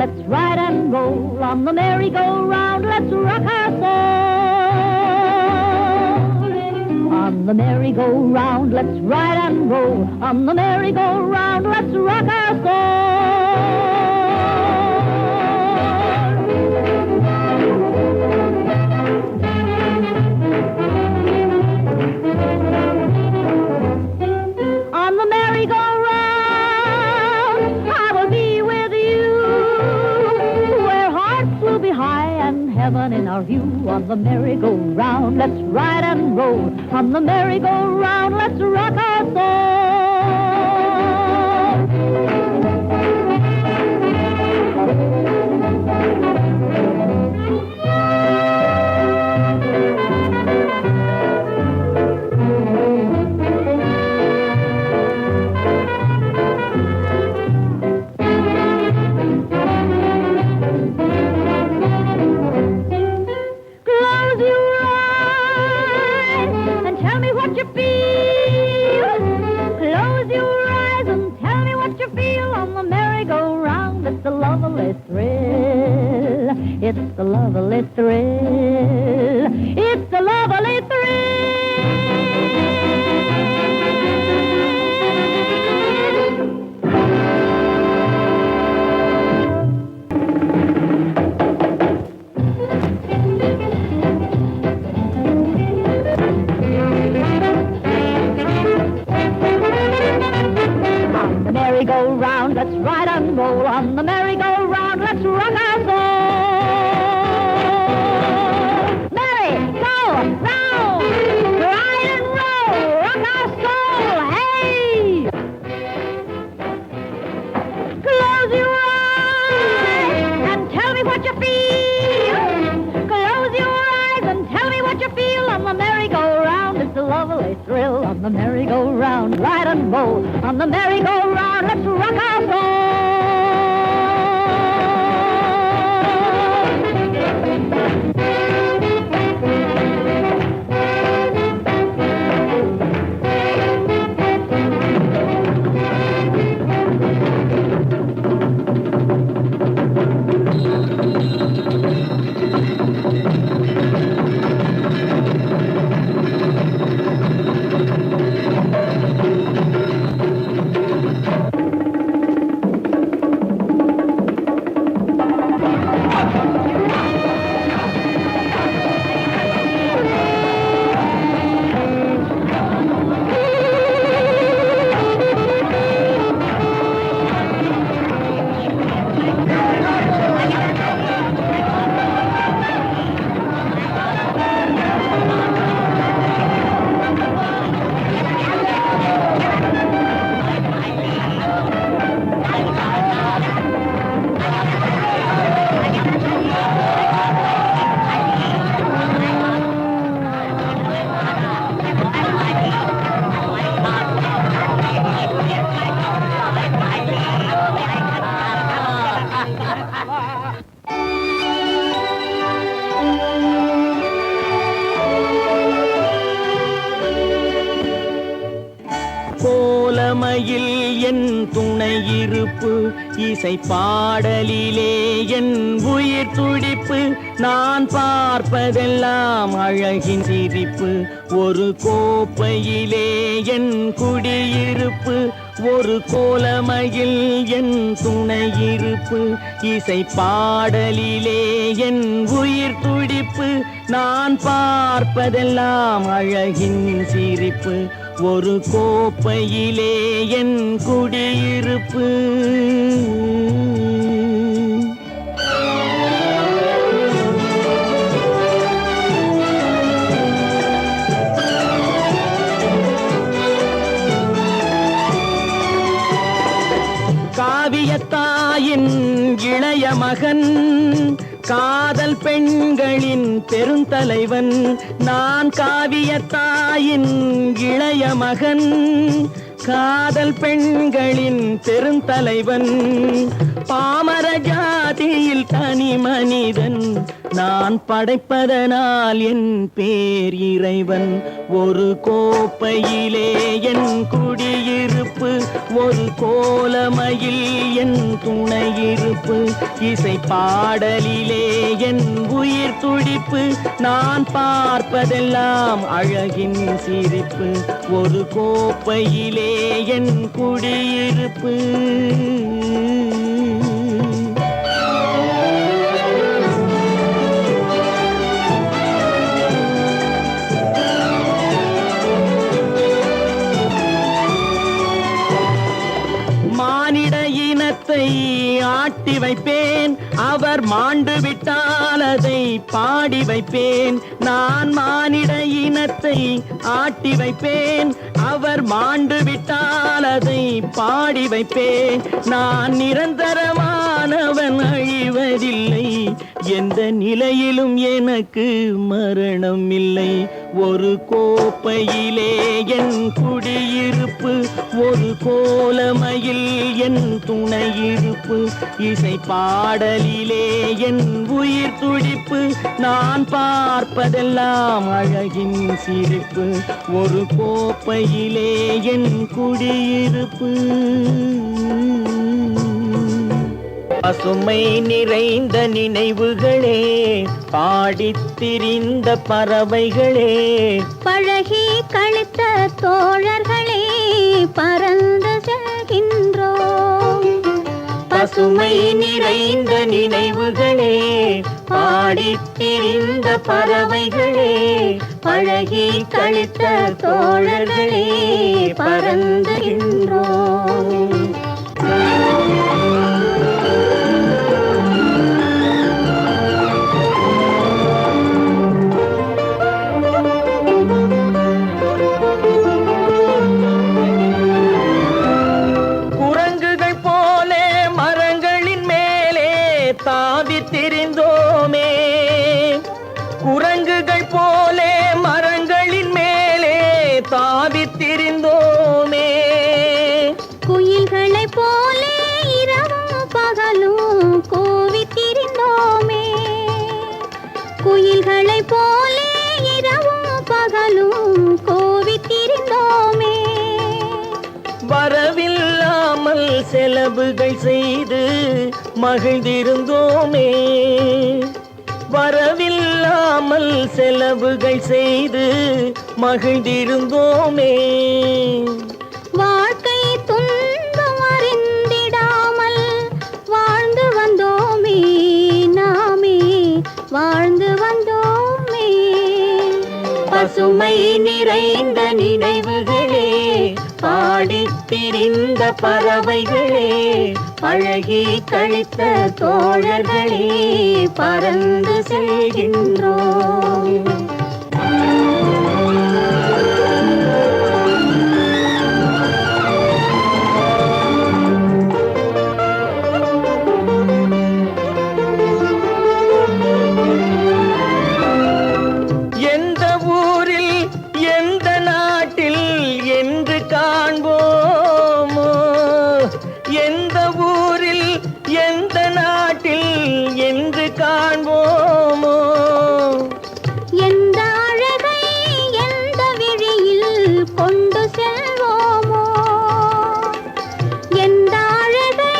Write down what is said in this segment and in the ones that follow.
let's ride and roll. On the merry-go-round, let's rock our soul. On the merry-go-round, let's ride and roll. On the merry-go-round, let's rock our soul. On the merry-go-round, I will be with you, where hearts will be high and heaven in our view. On the merry-go-round, let's ride and roll. On the merry-go-round, let's rock our soul. It's the lovely thrill. It's the lovely thrill. On the merry-go-round, let's ride and roll. On the merry-go-round, let's rock our soul. Thrill on the merry-go-round, ride and roll. On the merry-go-round, let's rock our கோலமையில் என் துணையிருப்பு, இசை பாடலிலே என் உயிர் துடிப்பு. நான் பார்ப்பதெல்லாம் அழகின் சிரிப்பு, ஒரு கோப்பையிலே என் குடியிருப்பு. ஒரு கோலமையில் என் துணையிருப்பு, இசை பாடலிலே என் உயிர் துடிப்பு. நான் பார்ப்பதெல்லாம் அழகின் சிரிப்பு, ஒரு கோப்பையிலே என் குடியிருப்பு. காவியத்தாயின் இளைய மகன், காதல் பெண்களின் பெருந்தலைவன். நான் காவியத்தாயின் இளைய மகன், காதல் பெண்களின் பெருந்தலைவன். பாமர ஜாதியில் தனி மனிதன், நான் படைப்பதனால் என் பேர் இறைவன். ஒரு கோப்பையிலே என் குடியிருப்பு, ஒரு கோலமையில் என் துணையிருப்பு, இசை பாடலிலே என் உயிர் துடிப்பு, நான் பார்ப்பதெல்லாம் அழகின் சிரிப்பு, ஒரு கோப்பையிலே என் குடியிருப்பு. மானிட இனத்தை ஆட்டி வைப்பேன், அவர் மாண்டு விட்டால் அதை பாடி வைப்பேன். நான் மானிட இனத்தை ஆட்டி வைப்பேன், அவர் மாண்டு விட்டால் அதை பாடி வைப்பேன். நான் நிரந்தரமானவன், அழிவதில்லை, எந்த நிலையிலும் எனக்கு மரணம் இல்லை. ஒரு கோப்பையிலே என் குடியிருப்பு, ஒரு கோலமையில் என் துணையிருப்பு, இசை பாடலிலே என் உயிர் துடிப்பு, நான் பார்ப்பதெல்லாம் அழகின் சிரிப்பு, ஒரு கோப்பையிலே என் குடியிருப்பு. பசுமை நிறைந்த நினைவுகளே, பாடித் திரிந்த பறவைகளே, பழகி கழித்த தோழர்களே, பறந்து செல்கின்றோம். பசுமை நிறைந்த நினைவுகளே, பாடித் திரிந்த பறவைகளே, பழகி கழித்த தோழர்களே, பறந்துகின்றோம். திரிந்தோமே, குரங்குகள் போலே மரங்களின் மேலே தாவித் திரிந்தோமே, குயில்களைப் போலே இரவும் பகலும் கூவித் திரிந்தோமே, குயில்களைப் போலே இரவும் பகலும் கூவித் திரிந்தோமே. வரவில்லாமல் செலவுகள் செய்து மகிழ்ந்திருந்தோமே, வரவில்லாமல் செலவுகள் செய்து மகிழ்ந்திருந்தோமே. வாழ்க்கை துன்பம் அறிந்திடாமல் வாழ்ந்து வந்தோமே, நாமே வாழ்ந்து வந்தோமே. பசுமை நிறைந்த நினைவுகளே, பாடித் திரிந்த பறவைகளே, பழகி கழித்த தோழர்களே, பறந்து செல்கின்றோம். எந்த ஊரில் எந்த நாட்டில் என்று காண்போமோ, எந்த ஊரில் எந்த நாட்டில் என்று காண்போமோ, எந்த அழகை எந்த விழியில் கொண்டு செல்வோமோ, எந்த அழகை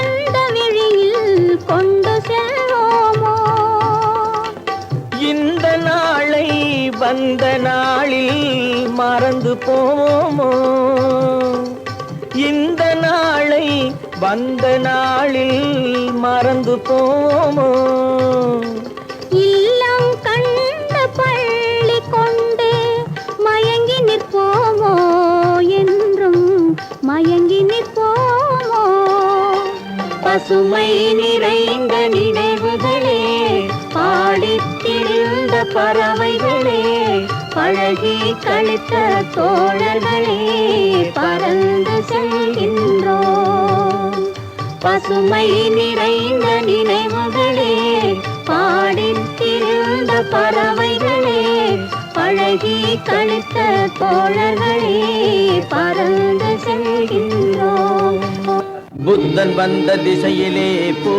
எந்த விழியில் கொண்டு செல்வோமோ. இந்த நாளை வந்த நாளில் மறந்து போவோமோ, இந்த நாளை வந்த நாளில் மறந்து போவோமோ. இல்லம் கண்ட பள்ளி கொண்டு மயங்கி நிற்போமோ, என்றும் மயங்கி நிற்போமோ. பசுமை நிறைந்த நினைவுகளே, பாடித் திரிந்த பறவைகளே, பழகி கழித்த தோழர்களே, பறந்து செல்கின்றோம். பசுமை நிறைந்த நினைவுகளே, பாடித் திரிந்த பறவைகளே, பழகி கழித்த தோழர்களே, பறந்து செல்கின்றோம். புத்தன் வந்த திசையிலே போ,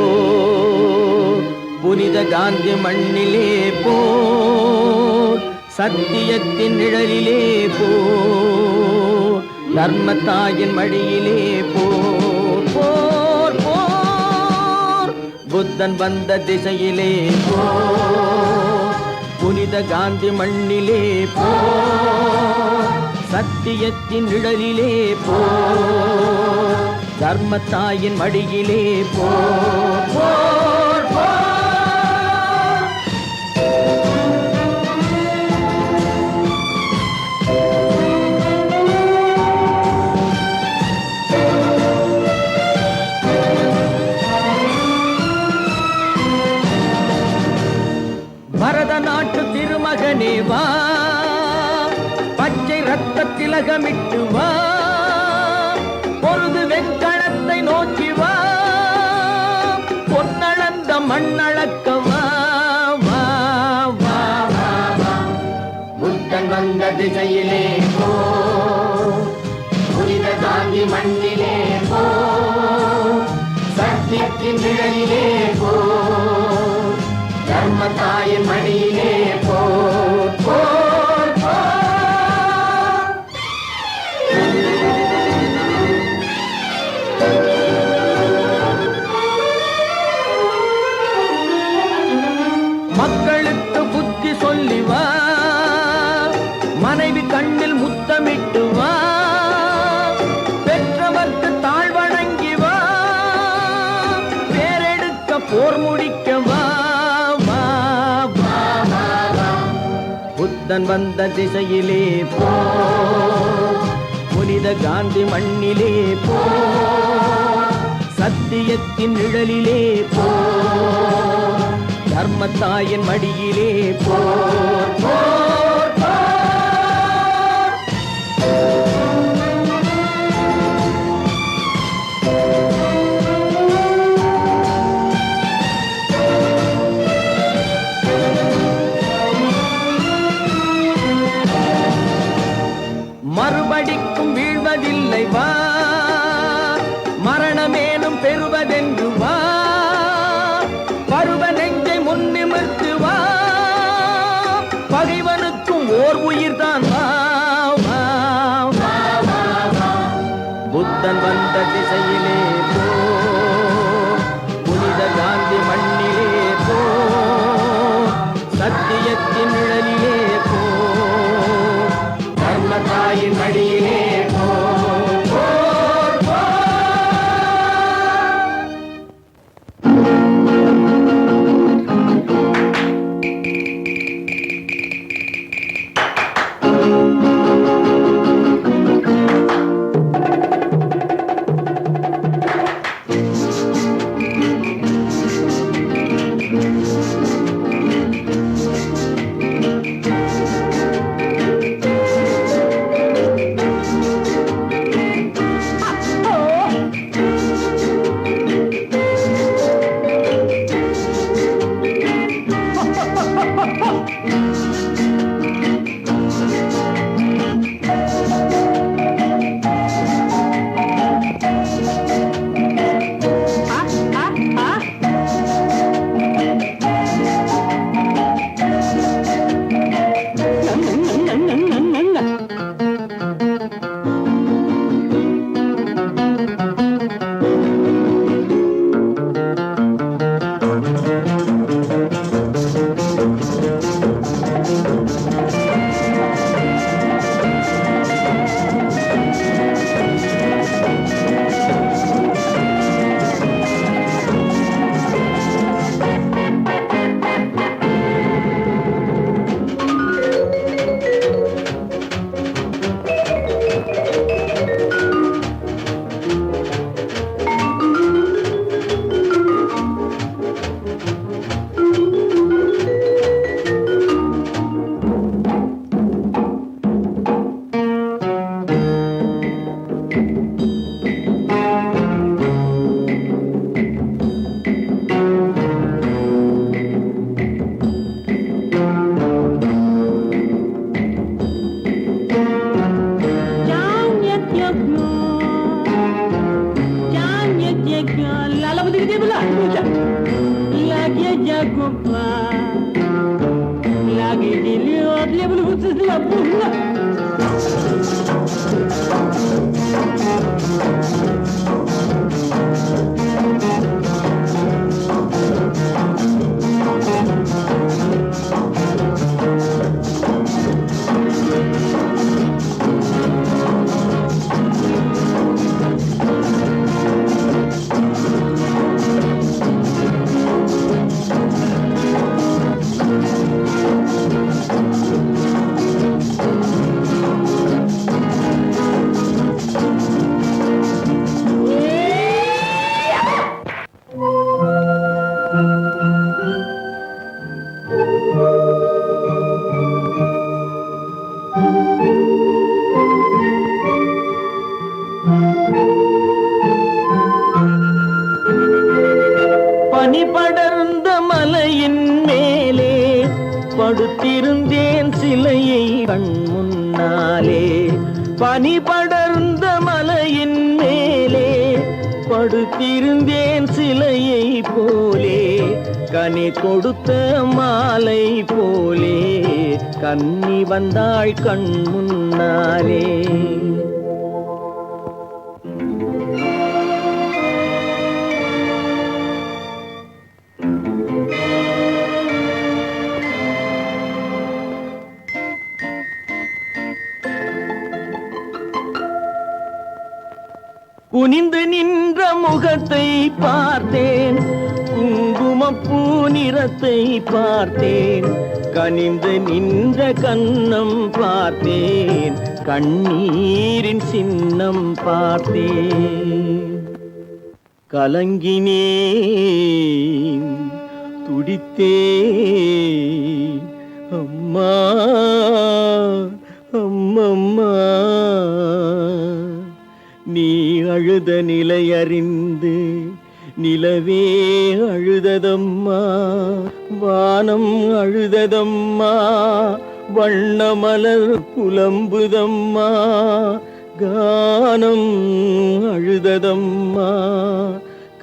புனித காந்தி மண்ணிலே போர், சத்தியத்தின் நிழலிலே போர், தர்மத்தாயின் மடியிலே போர் போர் போர், புத்தன் வந்த திசையிலே போர், புனித காந்தி மண்ணிலே போர், சத்தியத்தின் நிழலிலே போர், தர்மத்தாயின் மடியிலே போர் போர் போர். பரத நாட்டு திருமகனே வா, பச்சை ரத்த திலகமிட்டு வா, பொருது வெண்கணத்தை நோக்கி வா, பொன்னளந்த மண்ணளக்க வா வா வா வா வா. புத்தன் வந்த திசையிலே போ, புனித காந்தி மண்ணிலே போ, சத்தியத்தின் நிழலிலே போ, தர்மத்தாயின் மடியிலே போர் போர் போர். மக்களுக்கு புத்தி சொல்லி வா, மனைவி கண்ணில் முத்தமிட்டு வா, பெற்றவர்க்கு தாழ்வணங்கி வா, பேரெடுக்க போர் முடிக்க வா. புத்தன் வந்த திசையிலே போ, புனித காந்தி மண்ணிலே போ, சத்தியத்தின் நிழலிலே போ, தர்மத்தாயின் மடியிலே போ போர் போர். மறுபடிக்கும் வீழ்வதில்லை வா, மரணமேனும் பெறுவதென்று வா, பருவ நெஞ்சை முன்னிமிர்த்து வா, பகைவனுக்கும் ஓர் உயிர்தான் வா வா வா வா வா. புத்தன் வந்த திசையிலே போ, புனித காந்தி மண்ணிலே போ, சத்தியத்தின் நிழலிலே போ, தர்மத்தாயின் மடியிலே போ போர் போர். பனி படர்ந்த மலையின் மேலே படுத்திருந்தேன் சிலையை கண் முன்னாலே. பனி படர்ந்த மலையின் மேலே படுத்திருந்தேன் சிலையை போலே. கனி கொடுத்த மாலை போலே கன்னி வந்தாள் கண் முன்னாலே. குனிந்து நின்ற முகத்தை பார்த்தேன், குங்குமப்பூ நிறத்தை பார்த்தேன். கனிந்து நின்ற கன்னம் பார்த்தேன், கண்ணீரின் சின்னம் பார்த்தேன். கலங்கினேன், துடித்தேன், அம்மா அம்மம்மா. நீ அழுத நிலை அறிந்து நிலவே அழுததம்மா, வானம் அழுததம்மா, வண்ணமலர் புலம்புதம்மா, கானம் அழுததம்மா,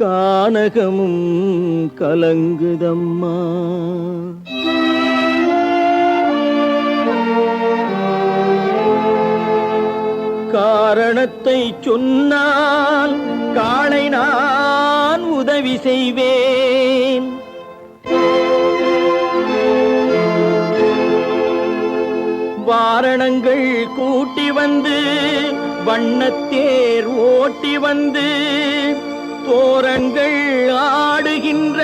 கானகமும் கலங்குதம்மா. காரணத்தை சொன்னால் காளை நான் உதவி செய்வேன். வாரணங்கள் கூட்டி வந்து வண்ணத்தேர் ஓட்டி வந்து தோரங்கள் ஆடுகின்ற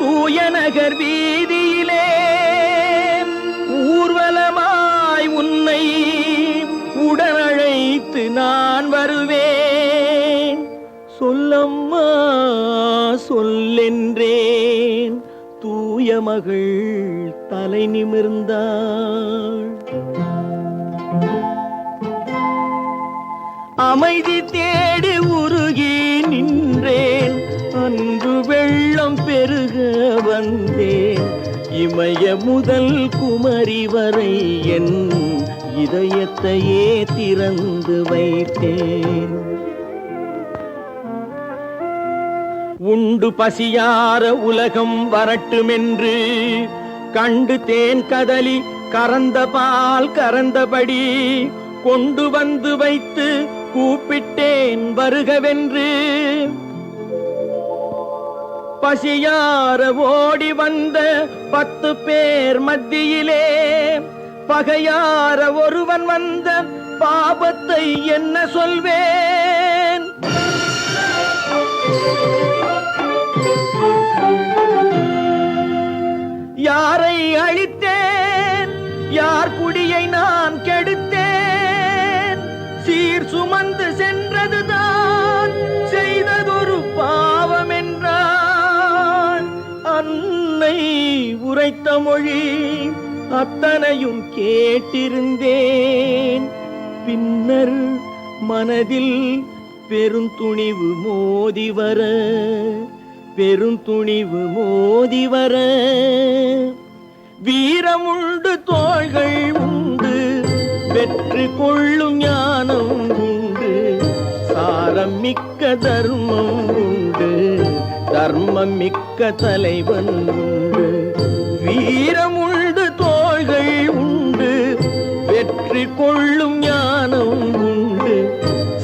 தூய நகர் வீதியிலே ஊர்வலமாய் உன்னை உடனழைத்து நான் வருவேன். சொல்லம்மா சொல்லென்றேன், தூய மகள் தலை நிமிர்ந்தாள். அமைதி தேடி உருகி நின்றேன், அன்பு வெள்ளம் பெருக வந்தேன். இமய முதல் குமரி வரை என் இதயத்தையே திறந்து வைத்தேன். உண்டு பசியார உலகம் வரட்டுமென்று கண்டு தேன் கதலி கறந்த பால் கறந்தபடி கொண்டு வந்து வைத்து கூப்பிட்டேன் வருகவென்று. பசியார ஓடி வந்த 10 பேர் மத்தியிலே பகையார ஒருவன் வந்த பாபத்தை என்ன சொல்வேன்? யாரை அழித்தேன், யார் குடியை நான் கெடுத்தேன்? சீர் சுமந்து சென்றதுதான் செய்ததொரு பாவம் என்றான். அன்னை உரைத்த மொழி அத்தனையும் கேட்டிருந்தேன். பின்னர் மனதில் பெருந்துணிவு மோதி வர, பெருந்துணிவு மோதி வர. வீரமுண்டு தோள்கள் உண்டு, வெற்றி கொள்ளும் ஞானம் உண்டு, சாரம் மிக்க தர்மம் உண்டு, தர்மம் மிக்க தலைவன் உண்டு. வீரமுண்டு தோள்கள் உண்டு, வெற்றி கொள்ளும் ஞானம் உண்டு,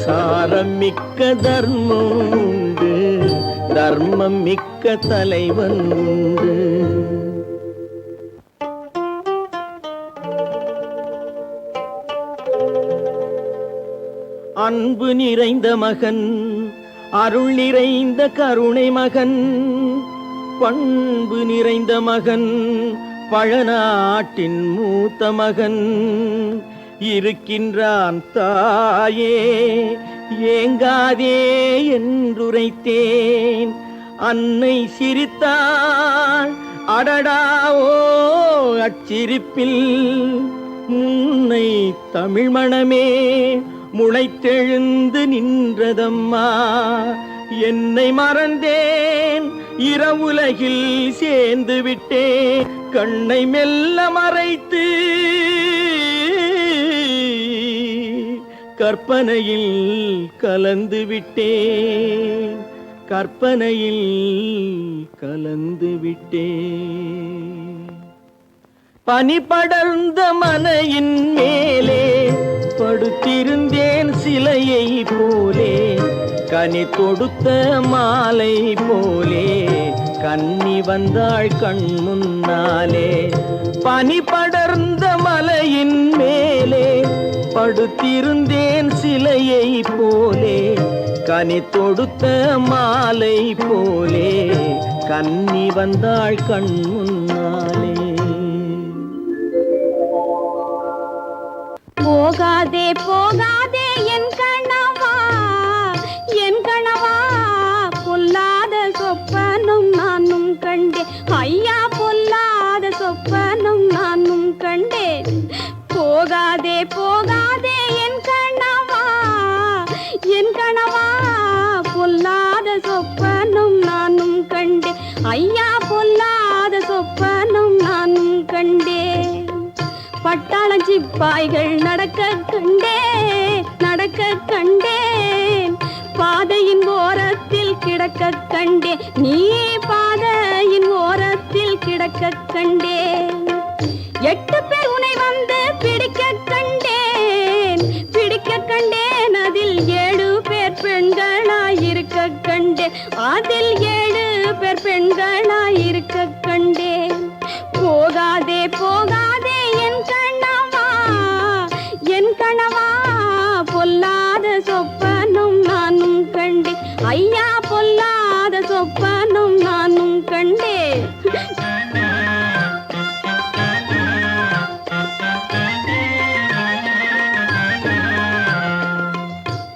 சாரம் மிக்க தர்மம் உண்டு, தர்மம் மிக்க தலைவன் உண்டு. அன்பு நிறைந்த மகன், அருள் நிறைந்த கருணை மகன், பண்பு நிறைந்த மகன், பழநாட்டின் மூத்த மகன் இருக்கின்றான் தாயே. ஏங்காதே என்றுரைத்தேன். அன்னை சிரித்தாள், அடடாவோ அச்சிரிப்பில் முன்னை தமிழ் மணமே முளைத்தெழுந்து நின்றதம்மா. என்னை மறந்தேன், இரவுலகில் சேர்ந்து விட்டேன். கண்ணை மெல்ல மறைத்து கற்பனையில் கலந்து விட்டேன். கற்பனையில் கலந்து விட்டேன். பனி படர்ந்த மனையின் மேலே படுத்திருந்தேன் சிலையை போலே. கனி தொடுத்த மாலை போலே கன்னி வந்தாள் கண் முன்னாலே. பனி படர்ந்த மலையின் மேலே படுத்திருந்தேன் சிலையை போலே. கனி தொடுத்த மாலை போலே கன்னி வந்தாள் கண் முன்னாலே. போகாதே போகாதே என் கணவா, என் கணவா, பொல்லாத சொப்பனும் நானும் கண்டேன். ஐயா, பொல்லாத சொப்பனும் நானும் கண்டேன். போகாதே போகாதே என் கணவா, என் கணவா, பொல்லாத சொப்பனும் நானும் கண்டேன். ஐயா, பொல்லாத சொப்பனும் நானும் கண்டேன். பட்டாளம் சிப்பாய்கள் நடக்க கண்டேன், நடக்க கண்டேன். பாதையின் ஓரத்தில் கிடக்க கண்டேன், நீ பாதையின் ஓரத்தில் கிடக்க கண்டேன். 8 பேர் உன்னை வந்து பிடிக்க கண்டேன், பிடிக்க கண்டேன். அதில் 7 பேர் பெண்களாயிருக்க கண்டேன், அதில் 7 பேர் பெண்களாயிருக்க கண்டேன். போகாதே போகாதே என் கணவா, என் கணவா, பொல்லாத சொப்பனும் நானும் கண்டேன். ஐயா, பொல்லாத சொப்பனும் நானும் கண்டேன்.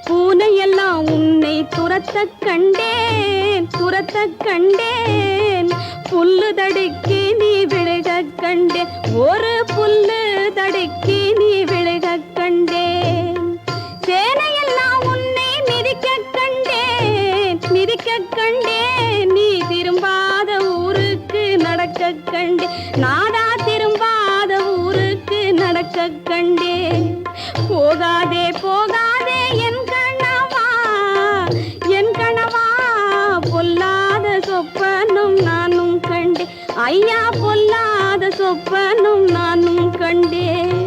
பூனையெல்லாம் உன்னை துரத்த கண்டேன், துரத்த கண்டேன். புல்லு தடுக்கி நீ விழுக கண்டேன், ஒரு புல்லு தடுக்கி நீ விழுக கண்டேன். சேனையெல்லாம் உன்னை மிதிக்க கண்டேன், மிதிக்க கண்டேன். நீ திரும்பாத ஊருக்கு நடக்க கண்டேன், நாடா திரும்பாத ஊருக்கு நடக்க கண்டேன். போகாதே போகாதே என் கணவா, என் கணவா, பொல்லாத சொப்பனும் நானும் கண்டேன். ஐயா, பொல்லாத சொப்பனும் நானும் கண்டேன்.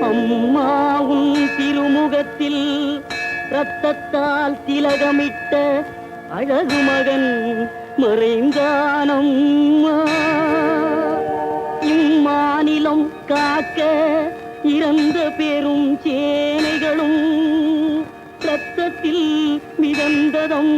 அம்மாவும் திருமுகத்தில் ரத்தத்தால் திலகமிட்ட அழகு மகன் மறைந்தானம்மா. இம்மாநிலம் காக்க இறந்த பெரும் சேனைகளும் ரத்தத்தில் மிதந்ததம்.